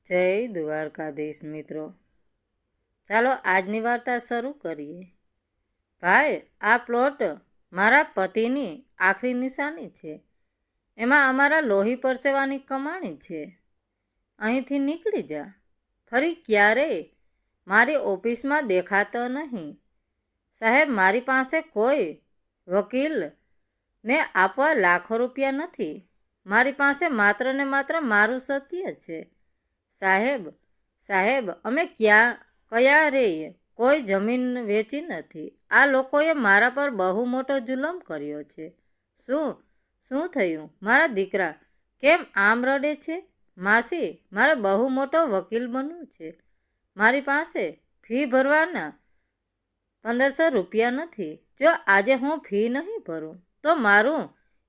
જય દ્વારકાધીશ મિત્રો, ચાલો આજની વાર્તા શરૂ કરીએ. ભાઈ, આ પ્લોટ મારા પતિની આખરી નિશાની છે. એમાં અમારા લોહી પરસેવાની કમાણી છે. અહીંથી નીકળી જા. ફરી ક્યારેય મારી ઓફિસમાં દેખાતો નહીં. સાહેબ, મારી પાસે કોઈ વકીલને આપવા લાખો રૂપિયા નથી. મારી પાસે માત્ર ને માત્ર મારું સત્ય છે. સાહેબ, અમે કયા રેય કોઈ જમીન વેચી નથી. આ લોકોએ મારા પર બહુ મોટો જુલમ કર્યો છે. શું થયું? મારા દીકરા કેમ આમ રડે છે? માસી, મારે બહુ મોટો વકીલ બનવું છે. મારી પાસે ફી ભરવાના 1500 રૂપિયા નથી. જો આજે હું ફી નહીં ભરું તો મારું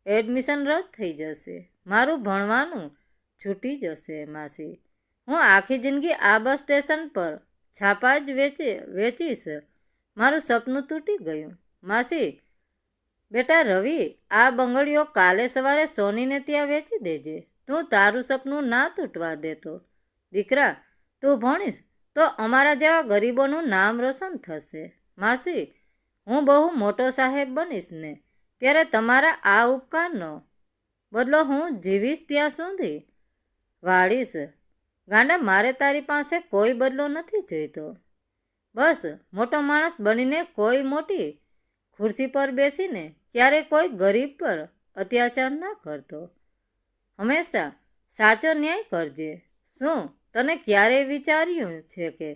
એડમિશન રદ થઈ જશે. મારું ભણવાનું છૂટી જશે. માસી, હું આખી જિંદગી આ બસ સ્ટેશન પર છાપા જ વેચીશ. મારું સપનું તૂટી ગયું. માસી, બેટા રવિ, આ બંગડીઓ કાલે સવારે સોનીને ત્યાં વેચી દેજે. તું તારું સપનું ના તૂટવા દેતો. દીકરા, તું ભણીશ તો અમારા જેવા ગરીબોનું નામ રોશન થશે. માસી, હું બહુ મોટો સાહેબ બનીશ ને ત્યારે તમારા આ ઉપકારનો બદલો હું જીવીશ ત્યાં સુધી વાળીશ. ગાંડા, મારે તારી પાસે કોઈ બદલો નથી જોઈતો. બસ મોટો માણસ બનીને કોઈ મોટી ખુરશી પર બેસીને ક્યારેય કોઈ ગરીબ પર અત્યાચાર ના કરતો. હંમેશા સાચો ન્યાય કરજે. શું તને ક્યારેય વિચાર્યું છે કે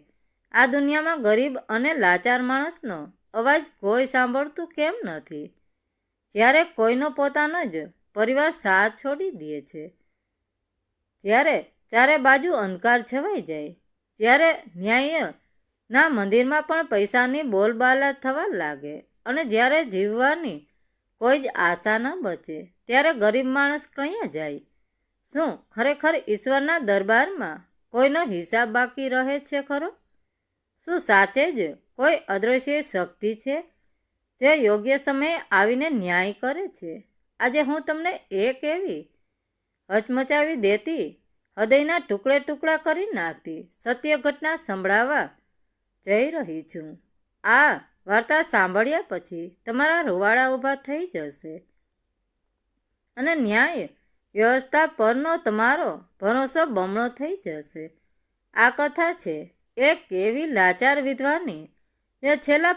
આ દુનિયામાં ગરીબ અને લાચાર માણસનો અવાજ કોઈ સાંભળતું કેમ નથી? જ્યારે કોઈનો પોતાનો જ પરિવાર સાથ છોડી દે છે, જ્યારે ચારે બાજુ અંધકાર છવાઈ જાય, જ્યારે ન્યાયના મંદિરમાં પણ પૈસાની બોલબાલા થવા લાગે અને જ્યારે જીવવાની કોઈ જ આશા ન બચે, ત્યારે ગરીબ માણસ ક્યાં જાય? શું ખરેખર ઈશ્વરના દરબારમાં કોઈનો હિસાબ બાકી રહે છે ખરો? શું સાચે જ કોઈ અદૃશ્ય શક્તિ છે જે યોગ્ય સમયે આવીને ન્યાય કરે છે? આજે હું તમને એક એવી હચમચાવી દેતી, હૃદયના ટુકડા કરી નાખતી સત્ય ઘટના સંભળાવવા જઈ રહી છું. આ વાર્તા સાંભળ્યા પછી તમારા રૂવાડા ઊભા થઈ જશે અને ન્યાય વ્યવસ્થા પરનો તમારો ભરોસો બમણો થઈ જશે. આ કથા છે એક એવી લાચાર વિધવાની જે છેલ્લા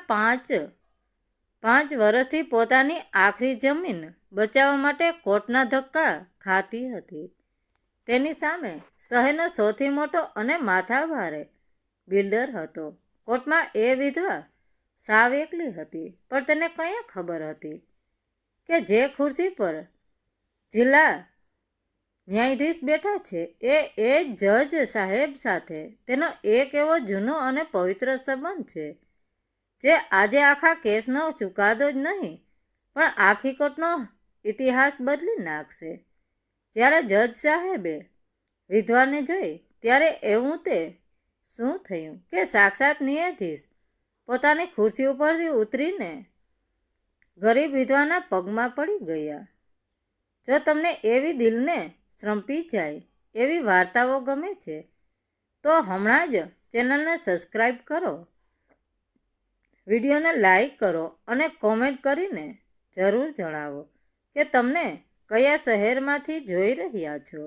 પાંચ વર્ષથી પોતાની આખરી જમીન બચાવવા માટે કોર્ટના ધક્કા ખાતી હતી. તેની સામે શહેરનો સૌથી મોટો અને માથાભારે બિલ્ડર હતો. કોર્ટમાં એ વિધવા સાવ એકલી હતી, પણ તેને કયા ખબર હતી કે જે ખુરશી પર જિલ્લા ન્યાયાધીશ બેઠા છે એ જજ સાહેબ સાથે તેનો એક એવો જૂનો અને પવિત્ર સંબંધ છે જે આજે આખા કેસનો ચુકાદો જ નહીં પણ આખી કોર્ટનો ઇતિહાસ બદલી નાખશે. જ્યારે જજ સાહેબે વિધવાને જોઈ ત્યારે એવું તે શું થયું કે સાક્ષાત ન્યાયાધીશ પોતાની ખુરશી ઉપરથી ઉતરીને ગરીબ વિધવાના પગમાં પડી ગયા. જો તમને એવી દિલને શ્રંપી જાય એવી વાર્તાઓ ગમે છે તો હમણાં જ ચેનલને સબસ્ક્રાઈબ કરો, વિડીયોને લાઈક કરો અને કોમેન્ટ કરીને જરૂર જણાવો કે તમને કયા શહેરમાંથી જોઈ રહ્યા છો.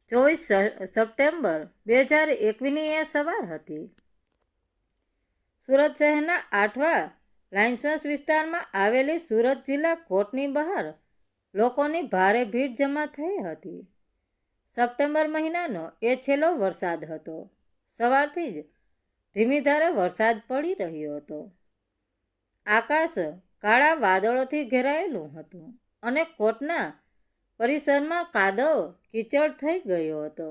24 સપ્ટેમ્બર 2021ની એ સવાર હતી. સુરત શહેરના આઠવા લાયન્સ વિસ્તારમાં આવેલી સુરત જિલ્લા કોર્ટની બહાર લોકોની ભારે ભીડ જમા થઈ હતી. સપ્ટેમ્બર મહિનાનો એ છેલ્લો વરસાદ હતો. સવારથી જ ધીમી ધારે વરસાદ પડી રહ્યો હતો. આકાશ કાળા વાદળોથી ઘેરાયેલું હતું અને કોર્ટના પરિસરમાં કાદવ કીચડ થઈ ગયો હતો.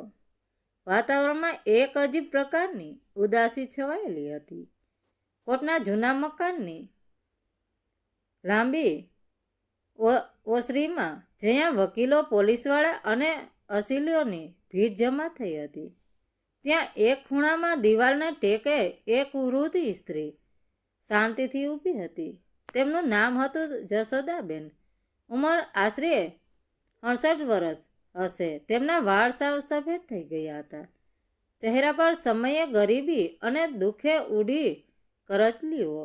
વાતાવરણમાં એક અજીબ પ્રકારની ઉદાસી છવાયેલી હતી. કોર્ટના જૂના મકાનની લાંબી ઓસરીમાં જ્યાં વકીલો, પોલીસવાળા અને અસીલોની ભીડ જમા થઈ હતી, ત્યાં એક ખૂણામાં દિવાલના ટેકે એક વૃદ્ધ સ્ત્રી શાંતિથી ઊભી હતી. તેમનું નામ હતું જશોદાબેન. ઉંમર આશરે 68 વર્ષ હશે. તેમના વાળ સાવ સફેદ થઈ ગયા હતા ચહેરા પર સમયે ગરીબી અને દુઃખે ઉડી કરચલીઓ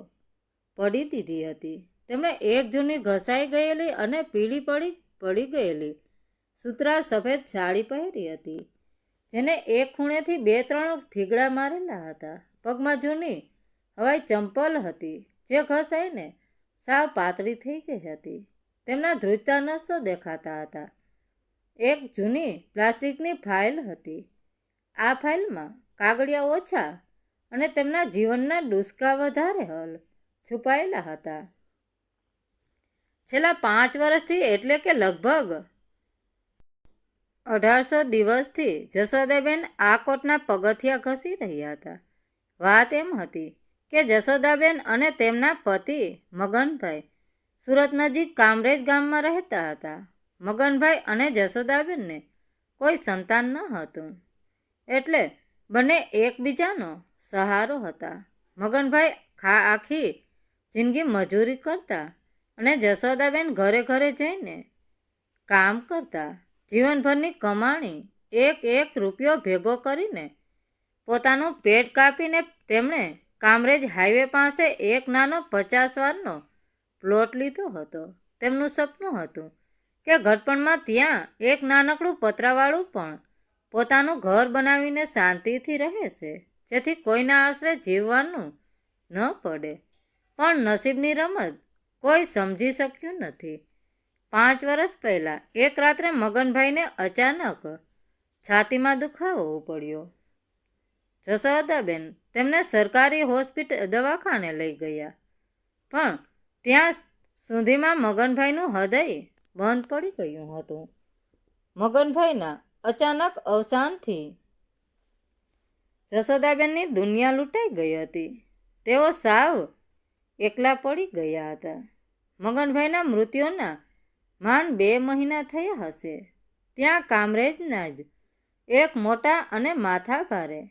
પડી દીધી હતી. તેમણે એક જૂની ઘસાઈ ગયેલી અને પીળી પડી ગયેલી સૂતરાળ સફેદ સાડી પહેરી હતી, જેને એક ખૂણેથી 2-3 થીગડા મારેલા હતા. પગમાં જૂની હવાઈ ચંપલ હતી, જે ઘસાઈને સાવ પાતળી થઈ ગઈ હતી. તેમના ધ્રુજતા નસો દેખાતા હતા. એક જૂની પ્લાસ્ટિકની ફાઇલ હતી. આ ફાઇલમાં કાગળિયા ઓછા અને તેમના જીવનના ડૂસકા વધારે છુપાયેલા હતા. છેલ્લા 5 વર્ષથી, એટલે કે લગભગ 1800 દિવસથી જશોદાબેન આ કોટના પગથિયા ઘસી રહ્યા હતા. વાત એમ હતી કે જશોદાબેન અને તેમના પતિ મગનભાઈ સુરત નજીક કામરેજ ગામમાં રહેતા હતા. મગનભાઈ અને જશોદાબેનને કોઈ સંતાન ન હતું, એટલે બંને એકબીજાનો સહારો હતા. મગનભાઈ આખી જિંદગી મજૂરી કરતા અને જશોદાબેન ઘરે ઘરે જઈને કામ કરતા. જીવનભરની કમાણી એક રૂપિયો ભેગો કરીને પોતાનું પેટ કાપીને તેમણે કામરેજ હાઈવે પાસે એક નાનો 50 વારનો પ્લોટ લીધો હતો. તેમનું સપનું હતું કે ઘડપણમાં ત્યાં એક નાનકડું પતરાવાળું પણ પોતાનું ઘર બનાવીને શાંતિથી રહેશે, જેથી કોઈના આશરે જીવવાનું ન પડે. પણ નસીબની રમત કોઈ સમજી શક્યું નથી. 5 વર્ષ પહેલાં એક રાત્રે મગનભાઈને અચાનક છાતીમાં દુખાવો પડ્યો. જશોદાબેન તેમને સરકારી દવાખાને લઈ ગયા, પણ ત્યાં સુધીમાં મગનભાઈનું હૃદય બંધ પડી ગયું હતું. મગનભાઈના અચાનક અવસાનથી જશોદાબેનની દુનિયા લૂંટાઈ ગઈ હતી. તેઓ સાવ એકલા પડી ગયા હતા. મગનભાઈના મૃત્યુના માંડ 2 મહિના થયા હશે. ત્યાં કામરેજના જ એક મોટા અને માથાભારે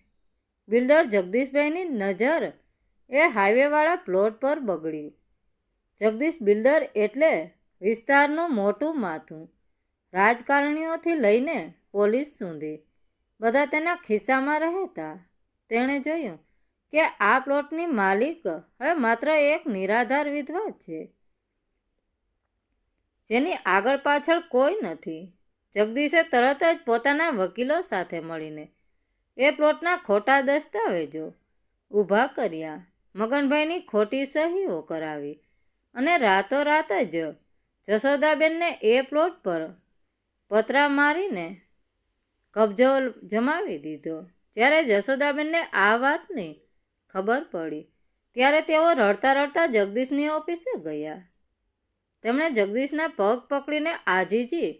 બિલ્ડર જગદીશભાઈની નજર એ હાઈવેવાળા પ્લોટ પર બગડી. જગદીશ બિલ્ડર એટલે વિસ્તારનું મોટું માથું. રાજકારણીઓથી લઈને પોલીસ સુધી બધા તેના ખિસ્સામાં રહેતા. તેણે જોયું કે આ પ્લોટની માલિક હવે માત્ર એક નિરાધાર વિધવા છે, જેની આગળ પાછળ કોઈ નથી. જગદીશે તરત જ પોતાના વકીલો સાથે મળીને એ પ્લોટના ખોટા દસ્તાવેજો ઊભા કર્યા. મગનભાઈની ખોટી સહીઓ કરાવી અને રાતોરાત જ જશોદાબેનને એ પ્લોટ પર પતરા મારીને કબજો જમાવી દીધો. જ્યારે જશોદાબેનને આ વાતની ખબર પડી, ત્યારે તેઓ રડતા રડતા જગદીશની ઓફિસે ગયા. તેમણે જગદીશના પગ પકડીને આજીજી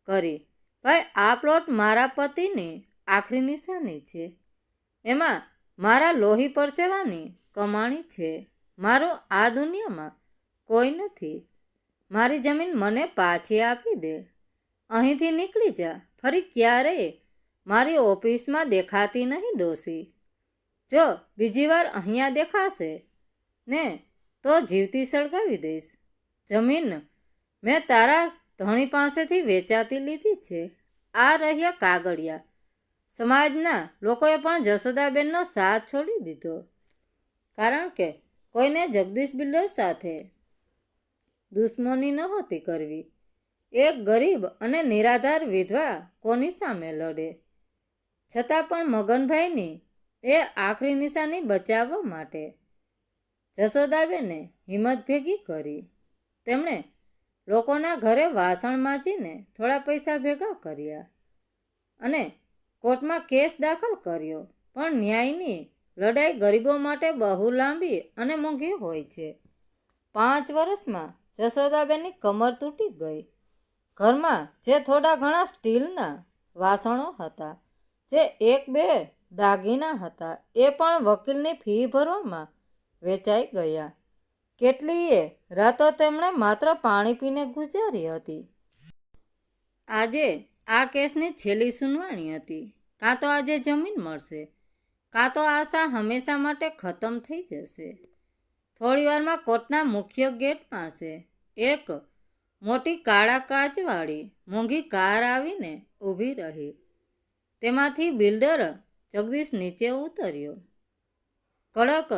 કરી. ભાઈ, આ પ્લોટ મારા પતિની આખરી નિશાની છે. એમાં મારા લોહી પરસેવાની કમાણી છે. મારું આ દુનિયામાં કોઈ નથી. મારી જમીન મને પાછી આપી દે. અહીંથી નીકળી જા. ફરી ક્યારેય મારી ઓફિસમાં દેખાતી નહીં ડોસી. જો બીજી વાર અહીંયા દેખાશે ને તો જીવતી સળગાવી દઈશ. જમીન મેં તારા ધણી પાસેથી વેચાતી લીધી છે. આ રહ્યા કાગળિયા. સમાજના લોકોએ પણ જશોદાબેનનો સાથ છોડી દીધો, કારણ કે કોઈને જગદીશ બિલ્ડર સાથે દુશ્મની નહોતી કરવી. એક ગરીબ અને નિરાધાર વિધવા કોની સામે લડે? છતાં પણ મગનભાઈની એ આખરી નિશાની બચાવવા માટે જશોદાબેને હિંમત ભેગી કરી. તેમણે લોકોના ઘરે વાસણ માંજીને થોડા પૈસા ભેગા કર્યા અને કોર્ટમાં કેસ દાખલ કર્યો. પણ ન્યાયની લડાઈ ગરીબો માટે બહુ લાંબી અને મોંઘી હોય છે. 5 વર્ષમાં જશોદાબેનની કમર તૂટી ગઈ. ઘરમાં જે થોડા ઘણા સ્ટીલના વાસણો હતા, જે 1-2 દાગીના હતા, એ પણ વકીલની ફી ભરવામાં વેચાઈ ગયા. કેટલીય રાતો તેમણે માત્ર પાણી પીને ગુજારી હતી. આજે આ કેસની છેલ્લી સુનાવણી હતી. કાં તો આજે જમીન મળશે, કાં તો આશા હંમેશા માટે ખતમ થઈ જશે. થોડીવારમાં કોર્ટના મુખ્ય ગેટ પાસે એક મોટી કાળા કાચવાળી મોંઘી કાર આવીને ઊભી રહી. તેમાંથી બિલ્ડર જગદીશ નીચે ઉતર્યો. કડક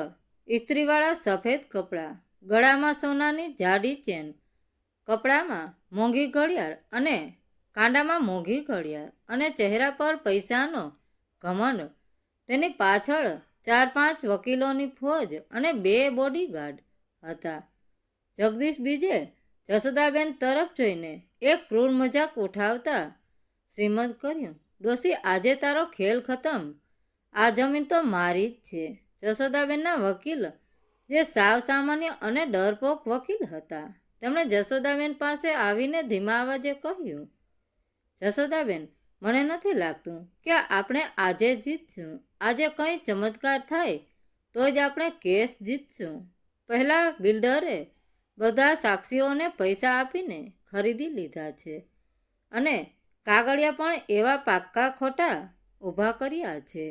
ઇસ્ત્રીવાળા સફેદ કપડાં, ગળામાં સોનાની જાડી ચેન, કપડામાં મોંઘી ઘડિયાળ અને કાંડામાં મોંઘી ઘડિયાળ અને ચહેરા પર પૈસાનો ઘમંડ. તેની પાછળ 4-5 વકીલોની ફોજ અને 2 બોડીગાર્ડ હતા. જગદીશ બીજે જશોદાબેન તરફ જોઈને એક ક્રૂર મજાક ઉઠાવતા શ્રીમદ કર્યું, ડોશી, આજે તારો ખેલ ખતમ. આ જમીન તો મારી જ છે. જશોદાબેનના વકીલ, જે સાવ સામાન્ય અને ડરપોક વકીલ હતા, તેમણે જશોદાબેન પાસે આવીને ધીમા અવાજે કહ્યું, જશોદાબેન, મને નથી લાગતું કે આપણે આજે જીતશું. આજે કંઈ ચમત્કાર થાય તો જ આપણે કેસ જીતશું. પહેલા બિલ્ડરે બધા સાક્ષીઓને પૈસા આપીને ખરીદી લીધા છે અને કાગળિયા પણ એવા પાક્કા ખોટા ઊભા કર્યા છે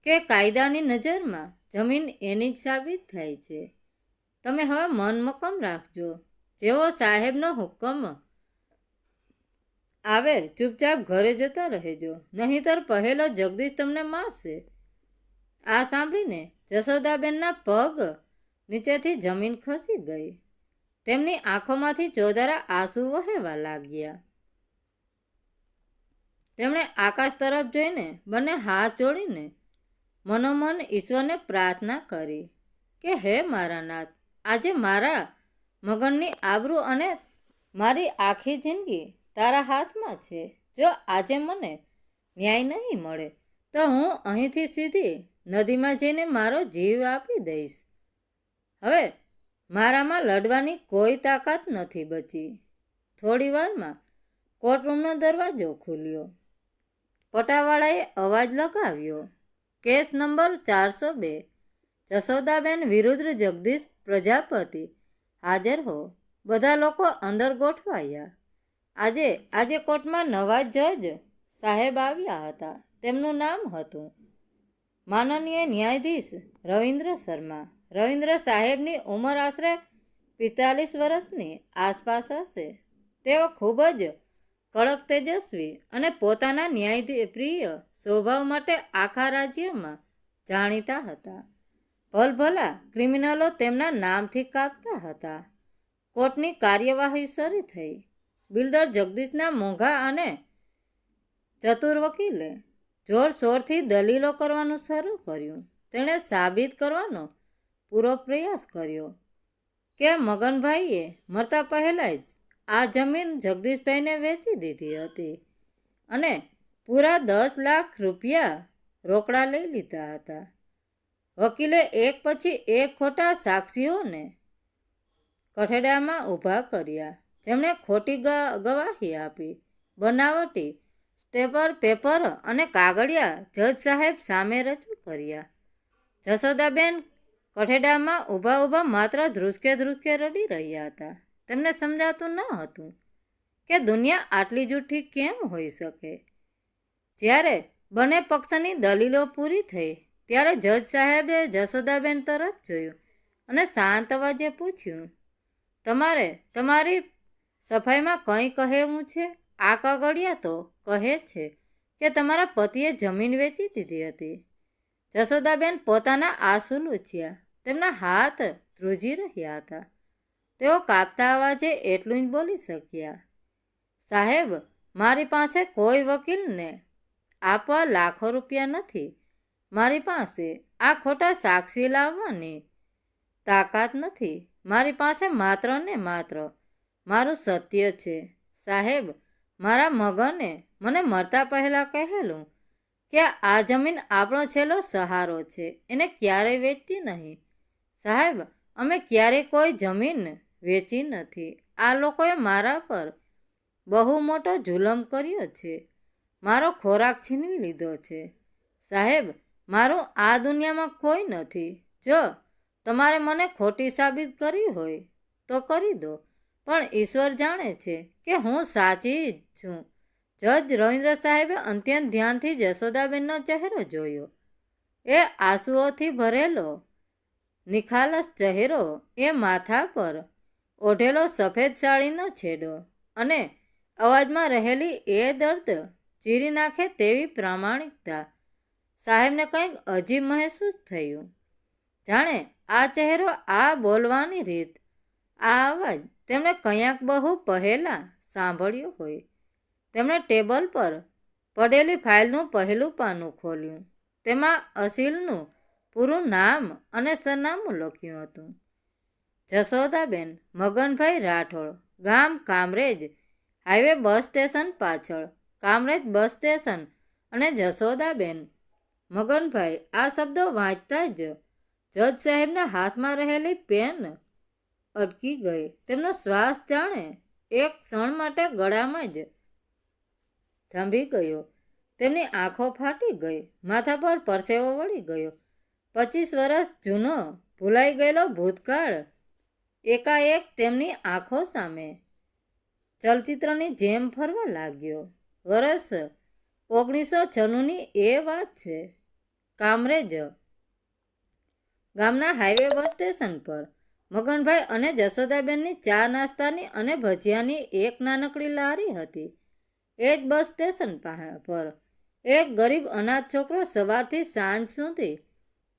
કે કાયદાની નજરમાં જમીન એની જ સાબિત થાય છે. તમે હવે મન મક્કમ રાખજો. જેવો સાહેબનો હુકમ આવે ચૂપચાપ ઘરે જતા રહેજો, નહીંતર પહેલો જગદીશ તમને મારશે. આ સાંભળીને જશોદાબેનના પગ નીચેથી જમીન ખસી ગઈ. તેમની આંખોમાંથી ચોધારા આંસુ વહેવા લાગ્યા. તેમણે આકાશ તરફ જોઈને બંને હાથ જોડીને મનોમન ઈશ્વરને પ્રાર્થના કરી કે હે મારા નાથ, આજે મારા મગનની આબરૂ અને મારી આખી જિંદગી તારા હાથમાં છે. જો આજે મને ન્યાય નહીં મળે તો હું અહીંથી સીધી નદીમાં જઈને મારો જીવ આપી દઈશ. હવે મારામાં લડવાની કોઈ તાકાત નથી બચી. થોડી વારમાં કોર્ટરૂમનો દરવાજો ખુલ્યો. પટાવાળાએ અવાજ લગાવ્યો, કેસ નંબર 402, જશોદાબેન વિરુદ્ધ જગદીશ પ્રજાપતિ, હાજર હો. બધા લોકો અંદર ગોઠવાયા. આજે કોર્ટમાં નવા જજ સાહેબ આવ્યા હતા. તેમનું નામ હતું માનનીય ન્યાયાધીશ રવિન્દ્ર શર્મા. રવિન્દ્ર સાહેબની ઉંમર આશરે 45 વર્ષની આસપાસ હશે. તેઓ ખૂબ જ કડક, તેજસ્વી અને પોતાના ન્યાયપ્રિય સ્વભાવ માટે આખા રાજ્યમાં જાણીતા હતા. ભલભલા ક્રિમિનલો તેમના નામથી કાપતા હતા. કોર્ટની કાર્યવાહી શરૂ થઈ. બિલ્ડર જગદીશના મોંઘા અને ચતુર વકીલે જોરશોરથી દલીલો કરવાનું શરૂ કર્યું. તેણે સાબિત કરવાનો પૂરો પ્રયાસ કર્યો કે મગનભાઈએ મરતા પહેલાં જ આ જમીન જગદીશભાઈને વેચી દીધી હતી અને પૂરા 10 લાખ રૂપિયા રોકડા લઈ લીધા હતા. વકીલે એક પછી એક ખોટા સાક્ષીઓને કઠેડામાં ઊભા કર્યા, જેમણે ખોટી ગવાહી આપી. બનાવટી સ્ટેપર પેપર અને કાગળિયા જજ સાહેબ સામે રજૂ કર્યા. જશોદાબેન કઠેડામાં ઊભા માત્ર ધ્રુસકે રડી રહ્યા હતા. તેમને સમજાતું ન હતું કે દુનિયા આટલી જૂઠી કેમ હોઈ શકે. જ્યારે બંને પક્ષની દલીલો પૂરી થઈ ત્યારે જજ સાહેબે જશોદાબેન તરફ જોયું અને શાંત અવાજે પૂછ્યું, તમારે તમારી સફાઈમાં કંઈ કહેવું છે? આ કાગળિયા તો કહે છે કે તમારા પતિએ જમીન વેચી દીધી હતી. જશોદાબેન પોતાના આંસુ લૂછ્યા. તેમના હાથ ધ્રુજી રહ્યા હતા. તેઓ કાપતા અવાજે એટલું જ બોલી શક્યા, સાહેબ, મારી પાસે કોઈ વકીલને આપવા લાખો રૂપિયા નથી. મારી પાસે આ ખોટા સાક્ષી લાવવાની તાકાત નથી. મારી પાસે માત્ર ને માત્ર મારું સત્ય છે. સાહેબ, મારા મગને મને મરતા પહેલાં કહેલું કે આ જમીન આપણો છેલ્લો સહારો છે, એને ક્યારેય વેચતી નહીં. સાહેબ, અમે ક્યારેય કોઈ જમીન વેચી નથી. આ લોકોએ મારા પર બહુ મોટો જુલમ કર્યો છે. મારો ખોરાક છીનવી લીધો છે. સાહેબ, મારું આ દુનિયામાં કોઈ નથી. જો તમારે મને ખોટી સાબિત કરવી હોય તો કરી દો, પણ ઈશ્વર જાણે છે કે હું સાચી જ છું. જજ રવિન્દ્ર સાહેબે અત્યંત ધ્યાનથી જશોદાબેનનો ચહેરો જોયો. એ આંસુઓથી ભરેલો નિખાલસ ચહેરો, એ માથા પર ઓઢેલો સફેદ સાડીનો છેડો અને અવાજમાં રહેલી એ દર્દ ચીરી નાખે તેવી પ્રામાણિકતા. સાહેબને કંઈક અજીબ મહેસૂસ થયું. જાણે આ ચહેરો, આ બોલવાની રીત, આ અવાજ તેમણે ક્યાંક બહુ પહેલાં સાંભળ્યો હોય. તેમણે ટેબલ પર પડેલી ફાઇલનું પહેલું પાનું ખોલ્યું. તેમાં અસીલનું પૂરું નામ અને સરનામું લખ્યું હતું. જશોદાબેન મગનભાઈ રાઠોડ, ગામ કામરેજ, હાઈવે બસ સ્ટેશન પાછળ. કામરેજ બસ સ્ટેશન અને જશોદાબેન મગનભાઈ. આ શબ્દો વાંચતા જ જજ સાહેબના હાથમાં રહેલી પેન અટકી ગઈ. તેમનો શ્વાસ જાણે એક ક્ષણ માટે ગળામાં જ થાંભી ગયો. તેમની આંખો ફાટી ગઈ. માથા પર પરસેવો વળી ગયો. 25 વર્ષ જૂનો ભૂલાઈ ગયેલો ભૂતકાળ એકાએક તેમની આંખો સામે ચલચિત્રની જેમ ફરવા લાગ્યો. વર્ષ 1996ની એ વાત છે. કામરેજ ગામના હાઈવે બસ સ્ટેશન પર મગનભાઈ અને જશોદાબેનની ચા નાસ્તાની અને ભજીયાની એક નાનકડી લારી હતી. એ જ બસ સ્ટેશન પર એક ગરીબ અનાથ છોકરો સવારથી સાંજ સુધી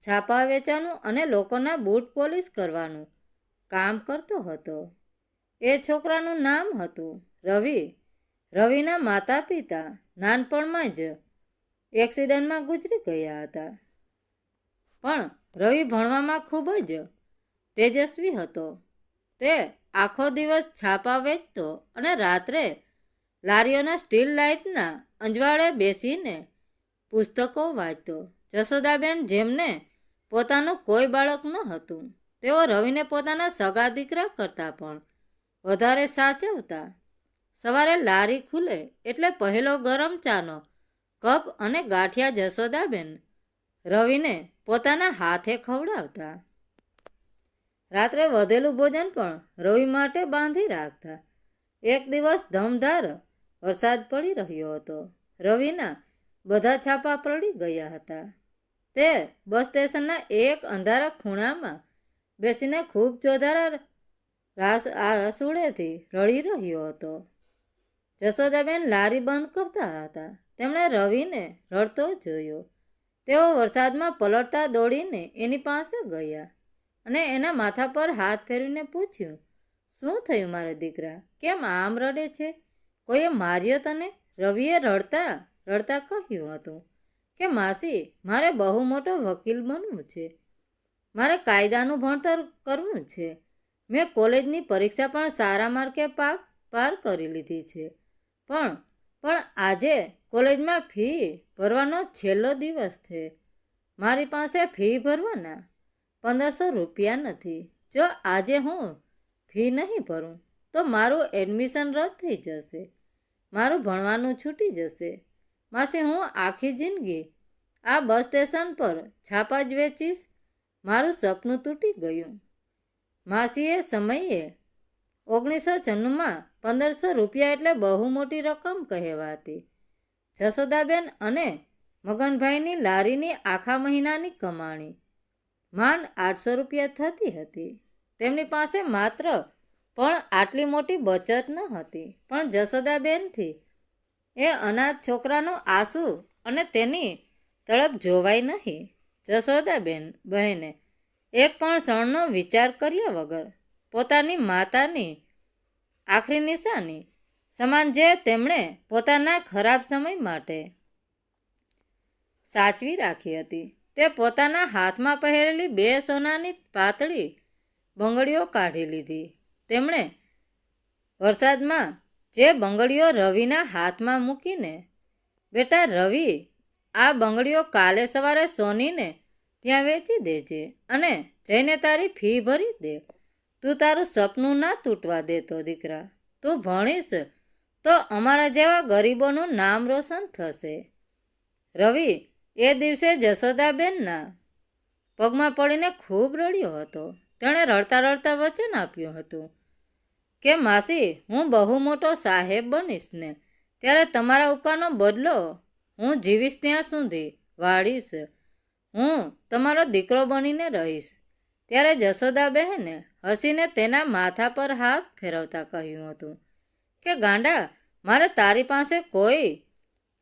છાપા વેચવાનું અને લોકોના બૂટ પોલિશ કરવાનું કામ કરતો હતો. એ છોકરાનું નામ હતું રવિ. રવિના માતા પિતા નાનપણમાં જ એક્સિડન્ટમાં ગુજરી ગયા હતા. પણ રવિ ભણવામાં ખૂબ જ તેજસ્વી હતો. તે આખો દિવસ છાપા વેચતો અને રાત્રે લારીઓના સ્ટીલ લાઇટના અંજવાળે બેસીને પુસ્તકો વાંચતો. જશોદાબેન, જેમને પોતાનું કોઈ બાળક ન હતું, તેઓ રવિને પોતાના સગા દીકરા કરતાં પણ વધારે સાચવતા. સવારે લારી ખુલે એટલે પહેલો ગરમ ચાનો કપ અને ગાંઠિયા જશોદાબેન રવિને પોતાના હાથે ખવડાવતા. રાત્રે વધેલું ભોજન પણ રવિ માટે બાંધી રાખતા. એક દિવસ ધમધાર વરસાદ પડી રહ્યો હતો. રવિના બધા છાપા પડી ગયા હતા. તે બસ સ્ટેશનના એક અંધારા ખૂણામાં બેસીને ખૂબ જોધારા આસુડેથી રડી રહ્યો હતો. જશોદાબેન લારી બંધ કરતા હતા. તેમણે રવિને રડતો જોયો. તેઓ વરસાદમાં પલળતા દોડીને એની પાસે ગયા અને એના માથા પર હાથ ફેરવીને પૂછ્યું, શું થયું મારા દીકરા? કેમ આમ રડે છે? કોઈએ માર્યો તને? રવિએ રડતા રડતા કહ્યું હતું કે માસી, મારે બહુ મોટો વકીલ બનવું છે. મારે કાયદાનું ભણતર કરવું છે. મેં કોલેજની પરીક્ષા પણ સારા માર્કે પાર કરી લીધી છે. પણ આજે કોલેજમાં ફી ભરવાનો છેલ્લો દિવસ છે. મારી પાસે ફી ભરવાના 1500 રૂપિયા નથી. જો આજે હું ફી નહીં ભરું તો મારું એડમિશન રદ થઈ જશે. મારું ભણવાનું છૂટી જશે. માસી, હું આખી જિંદગી આ બસ સ્ટેશન પર છાપા જ વેચીશ. મારું સપનું તૂટી ગયું. માસી, એ સમયે 1996માં 1500 રૂપિયા એટલે બહુ મોટી રકમ કહેવાતી. જશોદાબેન અને મગનભાઈની લારીની આખા મહિનાની કમાણી માંડ 800 રૂપિયા થતી હતી. તેમની પાસે માત્ર પણ આટલી મોટી બચત ન હતી. પણ જશોદાબેનથી એ અનાથ છોકરાનું આંસુ અને તેની તડપ જોવાય નહીં. બહેને એક પણ ક્ષણનો વિચાર કર્યા વગર પોતાની માતાની આખરી નિશાની સમાન, જે તેમણે પોતાના ખરાબ સમય માટે સાચવી રાખી હતી, તે પોતાના હાથમાં પહેરેલી 2 સોનાની પાતળી બંગડીઓ કાઢી લીધી. તેમણે વરસાદમાં જે બંગડીઓ રવિના હાથમાં મૂકીને, બેટા રવિ, આ બંગડીઓ કાલે સવારે સોનીને ત્યાં વેચી દેજે અને જઈને તારી ફી ભરી દે. તું તારું સપનું ના તૂટવા દેતો દીકરા. તું ભણીશ તો અમારા જેવા ગરીબોનું નામ રોશન થશે. રવિ એ દિવસે જશોદાબેનના પગમાં પડીને ખૂબ રડ્યો હતો. તેણે રડતા રડતા વચન આપ્યું હતું કે માસી, હું બહુ મોટો સાહેબ બનીશ ને ત્યારે તમારા ઉપકારનો બદલો હું જીવીશ ત્યાં સુધી વાળીશ. હું તમારો દીકરો બનીને રહીશ. ત્યારે જશોદાબહેને હસીને તેના માથા પર હાથ ફેરવતા કહ્યું હતું કે ગાંડા, મારે તારી પાસે કોઈ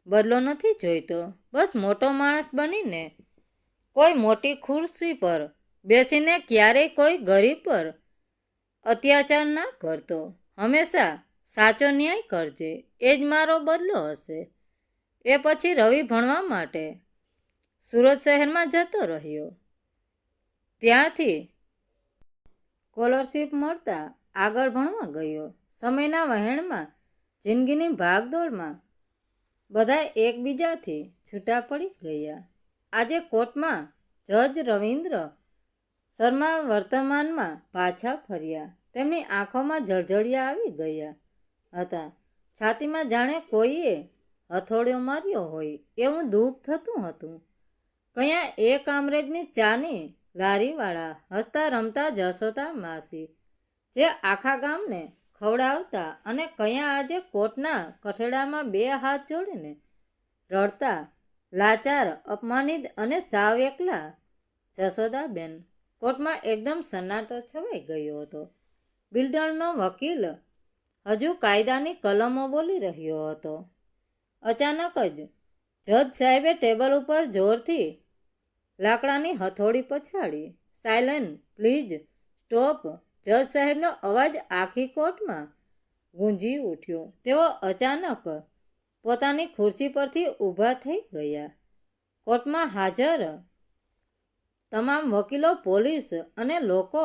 બદલો નથી જોઈતો. બસ મોટો માણસ બનીને કોઈ મોટી ખુરશી પર બેસીને ક્યારેય કોઈ ગરીબ પર અત્યાચાર ના કરતો. હંમેશા સાચો ન્યાય કરજે, એ જ મારો બદલો હશે. એ પછી રવિ ભણવા માટે સુરત શહેરમાં જતો રહ્યો. ત્યાંથી સ્કોલરશીપ મળતા આગળ ભણવા ગયો. સમયના વહેણમાં, જિંદગીની ભાગદોડમાં બધા એકબીજાથી છૂટા પડી ગયા. આજે કોર્ટમાં જજ રવિન્દ્ર શર્મા વર્તમાનમાં પાછા ફર્યા. તેમની આંખોમાં જળજળિયા આવી ગયા હતા. છાતીમાં જાણે કોઈએ હથોડો માર્યો હોય એવું દુઃખ થતું હતું. કયા એ કામરેજની ચાની લારીવાળા હસતા રમતા જશોદા માસી જે આખા ગામને ખવડાવતા, અને કયા આજે કોર્ટના કઠેડામાં બે હાથ જોડીને રડતા, લાચાર, અપમાનિત અને સાવ એકલા જશોદાબેન. કોર્ટમાં એકદમ સન્નાટો છવાઈ ગયો હતો. બિલ્ડરનો વકીલ હજુ કાયદાની કલમો બોલી રહ્યો હતો. અચાનક જ જજ સાહેબે ટેબલ ઉપર જોરથી લાકડાની હથોડી પછાડી. Silent, please stop. જજ સાહેબનો અવાજ આખી કોર્ટમાં ગુંજી ઉઠ્યો. તેઓ અચાનક પોતાની ખુરશી પરથી ઊભા થઈ ગયા. કોર્ટમાં હાજર તમામ વકીલો, પોલીસ અને લોકો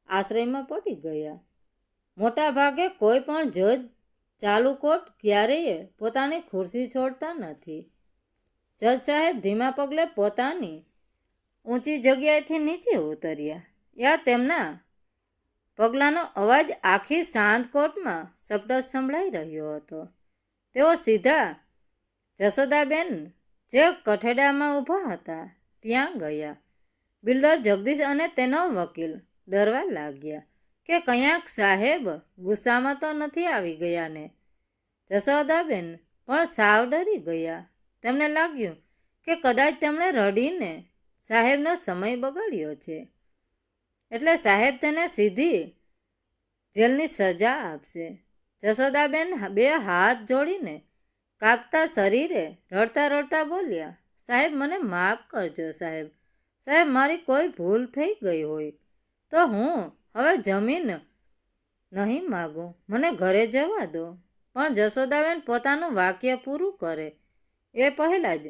આશ્રયમાં પડી ગયા. મોટા ભાગે કોઈ પણ જજ ચાલુ કોર્ટ ક્યારેય પોતાની ખુરશી છોડતા નથી. જજ સાહેબ ધીમા પગલે પોતાની ઊંચી જગ્યાએથી નીચે ઉતર્યા. યા તેમના પગલાંનો અવાજ આખી શાંત કોર્ટમાં સપટત સંભળાઈ રહ્યો હતો. તેઓ સીધા જશોદાબેન જે કઠેડામાં ઊભા હતા ત્યાં ગયા. બિલ્ડર જગદીશ અને તેનો વકીલ ડરવા લાગ્યા કે કયાંક સાહેબ ગુસ્સામાં તો નથી આવી ગયા ને. જશોદાબેન પણ સાવ ડરી ગયા. તેમને લાગ્યું કે કદાચ તેમણે રડીને સાહેબનો સમય બગાડ્યો છે, એટલે સાહેબ તેને સીધી જેલની સજા આપશે. જશોદાબેન બે હાથ જોડીને કાપતા શરીરે રડતા રડતા બોલ્યા, સાહેબ મને માફ કરજો સાહેબ. સાહેબ મારી કોઈ ભૂલ થઈ ગઈ હોય તો હું હવે જમીન નહીં માગું, મને ઘરે જવા દો. પણ જશોદાબેન પોતાનું વાક્ય પૂરું કરે એ પહેલાં જ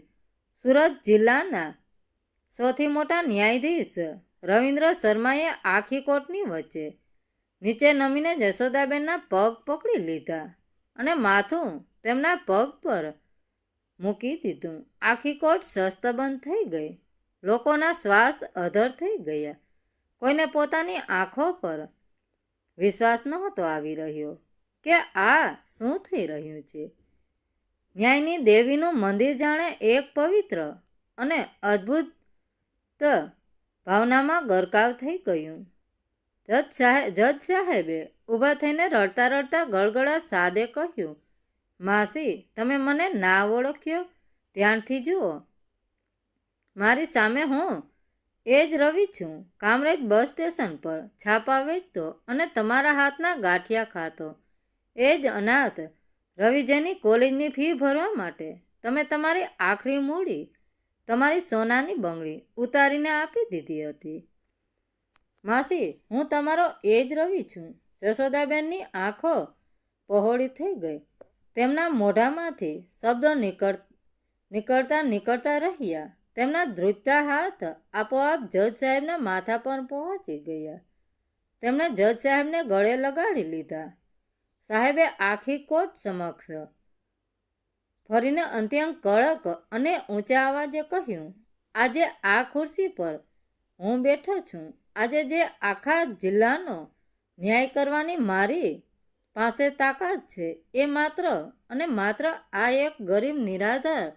સુરત જિલ્લાના સૌથી મોટા ન્યાયાધીશ રવિન્દ્ર શર્માએ આખી કોર્ટની વચ્ચે નીચે નમીને જશોદાબેનના પગ પકડી લીધા અને માથું તેમના પગ પર મૂકી દીધું. આખી કોર્ટ શસ્તબંધ થઈ ગઈ. લોકોના શ્વાસ અધર થઈ ગયા. કોઈને પોતાની આંખો પર વિશ્વાસ નહોતો આવી રહ્યો કે આ શું થઈ રહ્યું છે. ન્યાયની દેવીનું મંદિર જાણે એક પવિત્ર અને અદ્ભુત ભાવનામાં ગરકાવ થઈ ગયું. જજ સાહેબે ઊભા થઈને રડતા રડતા ગળગળા સાદે કહ્યું, માસી તમે મને ના ઓળખ્યો? ધ્યાનથી જુઓ, મારી સામે હું એ જ રવિ છું, કામરેજ બસ સ્ટેશન પર છાપા વેચતો અને તમારા હાથના ગાંઠિયા ખાતો. એ જ અનાથ રવિ જેની કોલેજની ફી ભરવા માટે તમે તમારી આખરી મૂડી, તમારી સોનાની બંગડી ઉતારીને આપી દીધી હતી. માસી હું તમારો એ જ રવિ છું. જશોદાબેનની આંખો પહોળી થઈ ગઈ. તેમના મોઢામાંથી શબ્દો નીકળતા રહ્યા. તેમના ધ્રુજતા હાથ આપોઆપ જજ સાહેબના માથા પર પહોંચી ગયા. તેમણે જજ સાહેબને ગળે લગાડી લીધા. સાહેબે આખી કોર્ટ સમક્ષ ફરીને અત્યંત કડક અને ઊંચા અવાજે કહ્યું, આજે આ ખુરશી પર હું બેઠો છું. આજે જે આખા જિલ્લાનો ન્યાય કરવાની મારી પાસે તાકાત છે એ માત્ર અને માત્ર આ એક ગરીબ નિરાધાર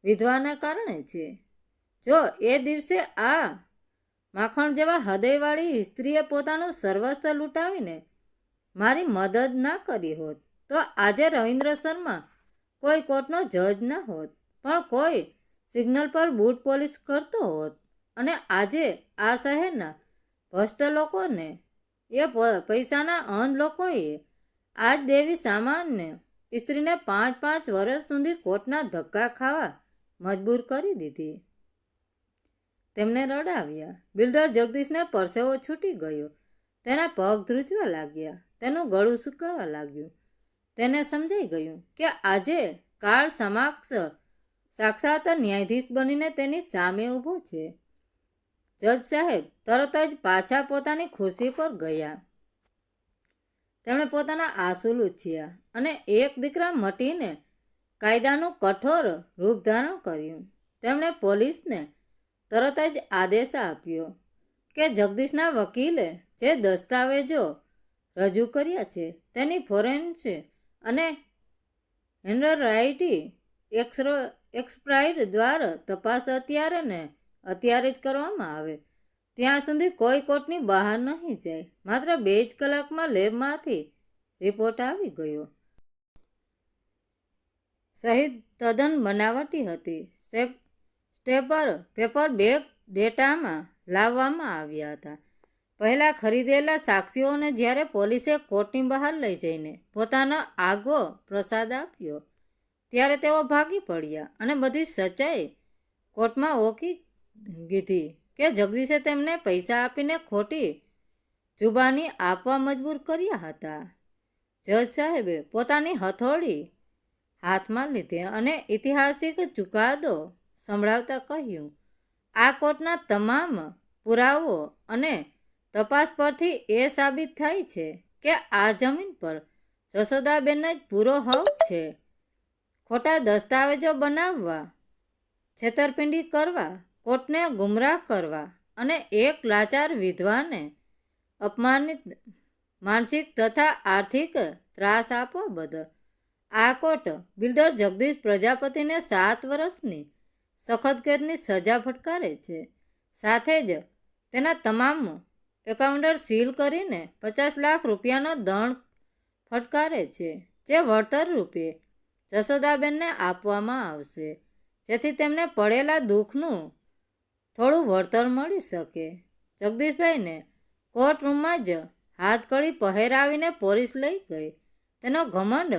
વિધવાના કારણે છે. જો એ દિવસે આ માખણ જેવા હૃદયવાળી સ્ત્રીએ પોતાનું સર્વસ્વ લૂંટાવીને મારી મદદ ના કરી હોત તો આજે રવિન્દ્ર શર્મા કોઈ કોર્ટનો જજ ના હોત, પણ કોઈ સિગ્નલ પર બૂટ પોલિશ કરતો હોત. અને આજે આ શહેરના ભ્રષ્ટ લોકોને, એ પૈસાના અંધ લોકોએ આજ દેવી સામાન્ય સ્ત્રીને 5-5 વર્ષ સુધી કોર્ટના ધક્કા ખાવા મજબૂર કરી દીધી. તેમને રડાવ્યા. બિલ્ડર જગદીશને પરસેવો છૂટી ગયો. તેના પગ ધ્રુજવા લાગ્યા. તેનું ગળું સુકાવા લાગ્યું. તેને સમજાઈ ગયું કે આજે કાળ સમક્ષ સાક્ષાત ન્યાયાધીશ બનીને તેની સામે ઊભો છે. જજ સાહેબ તરત જ પાછા પોતાની ખુરશી પર ગયા. તેમણે પોતાના આંસુ લૂછ્યા અને એક દીકરા મટીને કાયદાનું કઠોર રૂપ ધારણ કર્યું. તેમણે પોલીસને તરત જ આદેશ આપ્યો કે જગદીશના વકીલે જે દસ્તાવેજો રજૂ કર્યા છે તેની ફોરેન્સિક અને હેન્ડરાઇટિંગ એક્સપર્ટ દ્વારા તપાસ અત્યારે જ કરવામાં આવે. ત્યાં સુધી કોઈ કોર્ટની બહાર નહીં જાય. માત્ર 2 જ કલાકમાં લેબમાંથી રિપોર્ટ આવી ગયો. સહી તદ્દન બનાવટી હતી. પેપર બેગ ડેટામાં લાવવામાં આવ્યા હતા. પહેલાં ખરીદેલા સાક્ષીઓને જ્યારે પોલીસે કોર્ટની બહાર લઈ જઈને પોતાનો આગવો પ્રસાદ આપ્યો ત્યારે તેઓ ભાગી પડ્યા અને બધી સચ્ચાઈ કોર્ટમાં ઓકી દીધી કે જગદીશે તેમને પૈસા આપીને ખોટી જુબાની આપવા મજબૂર કર્યા હતા. જજ સાહેબે પોતાની હથોડી હાથમાં લીધી અને ઐતિહાસિક ચુકાદો સંભળાવતા કહ્યું, આ કોર્ટના તમામ પુરાવો અને તપાસ પરથી એ સાબિત થાય છે કે આ જમીન પર જશોદાબેનનો જ પૂરો હક છે. ખોટા દસ્તાવેજો બનાવવા, છેતરપિંડી કરવા, કોર્ટને ગુમરાહ કરવા અને એક લાચાર વિધવાને અપમાનિત માનસિક તથા આર્થિક ત્રાસ આપવા બદલ આ કોર્ટ બિલ્ડર જગદીશ પ્રજાપતિને 7 વર્ષની સખત કેદની સજા ફટકારે છે. સાથે જ તેના તમામ એકાઉન્ટર સીલ કરીને 50 લાખ રૂપિયાનો દંડ ફટકારે છે, જે વળતર રૂપે જશોદાબેનને આપવામાં આવશે, જેથી તેમને પડેલા દુઃખનું થોડું વળતર મળી શકે. જગદીશભાઈને કોર્ટ રૂમમાં જ હાથકડી પહેરાવીને પોલીસ લઈ ગઈ. તેનો ઘમંડ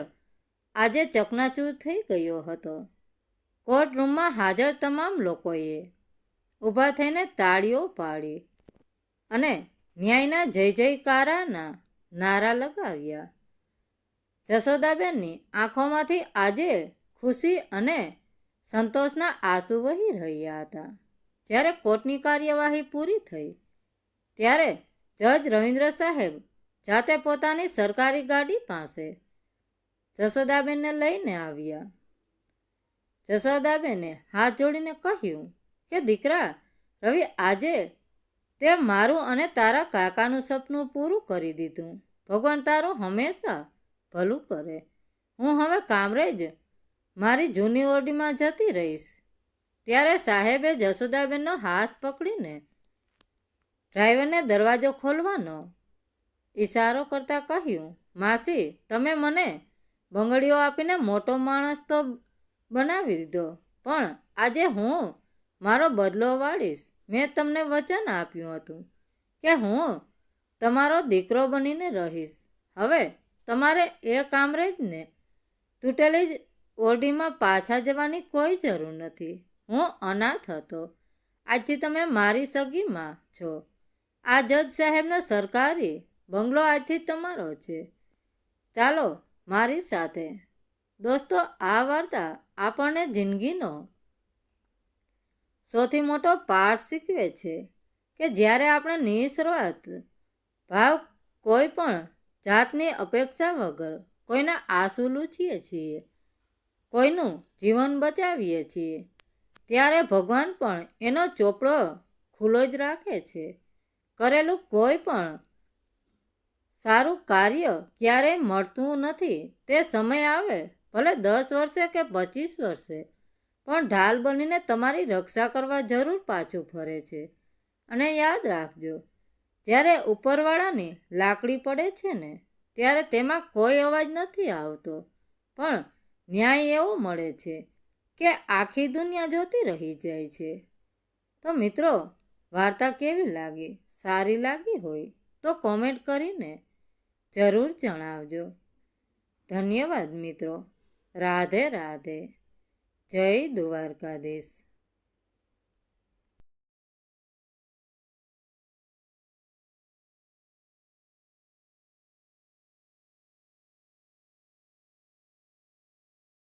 આજે ચકનાચૂર થઈ ગયો હતો. કોર્ટ રૂમમાં હાજર તમામ લોકોએ ઊભા થઈને તાળીઓ પાડી અને ન્યાયના જય જયકારાના નારા લગાવ્યા. જશોદાબેનની આંખોમાંથી આજે ખુશી અને સંતોષના આંસુ વહી રહ્યા હતા. જ્યારે કોર્ટની કાર્યવાહી પૂરી થઈ ત્યારે જજ રવિન્દ્ર સાહેબ જાતે પોતાની સરકારી ગાડી પાસે જશોદાબેનને લઈને આવ્યા. જશોદાબેને હાથ જોડીને કહ્યું કે દીકરા રવિ, આજે તે મારું અને તારા કાકાનું સપનું પૂરું કરી દીધું. ભગવાન તારું હંમેશા ભલું કરે. હું હવે કામરેજ મારી જૂની ઓરડીમાં જતી રહીશ. ત્યારે સાહેબે જશોદાબેનનો હાથ પકડીને ડ્રાઈવરને દરવાજો ખોલવાનો ઈશારો કરતા કહ્યું, માસી, તમે મને બંગડીઓ આપીને મોટો માણસ તો બનાવી દીધો, પણ આજે હું મારો બદલો વાળીશ. મેં તમને વચન આપ્યું હતું કે હું તમારો દીકરો બનીને રહીશ. હવે તમારે એ કામરેજને તૂટેલી જ ઓરડીમાં પાછા જવાની કોઈ જરૂર નથી. હું અનાથ હતો, આજથી તમે મારી સગીમાં છો. આ જજ સાહેબનો સરકારી બંગલો આજથી તમારો છે. ચાલો મારી સાથે. દોસ્તો, આ વાર્તા આપણને જિંદગીનો સૌથી મોટો પાઠ શીખવે છે કે જ્યારે આપણે નિસ્વાર્થ ભાવ કોઈ પણ જાતની અપેક્ષા વગર કોઈના આંસુ લૂછીએ છીએ, કોઈનું જીવન બચાવીએ છીએ, ત્યારે ભગવાન પણ એનો ચોપડો ખુલ્લો જ રાખે છે. કરેલું કોઈ પણ સારું કાર્ય ક્યારેય મળતું નથી. તે સમય આવે, ભલે 10 વર્ષે કે 25 વર્ષે, પણ ઢાલ બનીને તમારી રક્ષા કરવા જરૂર પાછું ફરે છે. અને યાદ રાખજો, જ્યારે ઉપરવાળાની લાકડી પડે છે ને, ત્યારે તેમાં કોઈ અવાજ નથી આવતો, પણ ન્યાય એવો મળે છે કે આખી દુનિયા જોતી રહી જાય છે. તો મિત્રો, વાર્તા કેવી લાગી? સારી લાગી હોય તો કોમેન્ટ કરીને જરૂર જણાવજો. ધન્યવાદ મિત્રો. રાધે રાધે. જય દ્વારકાધીશ.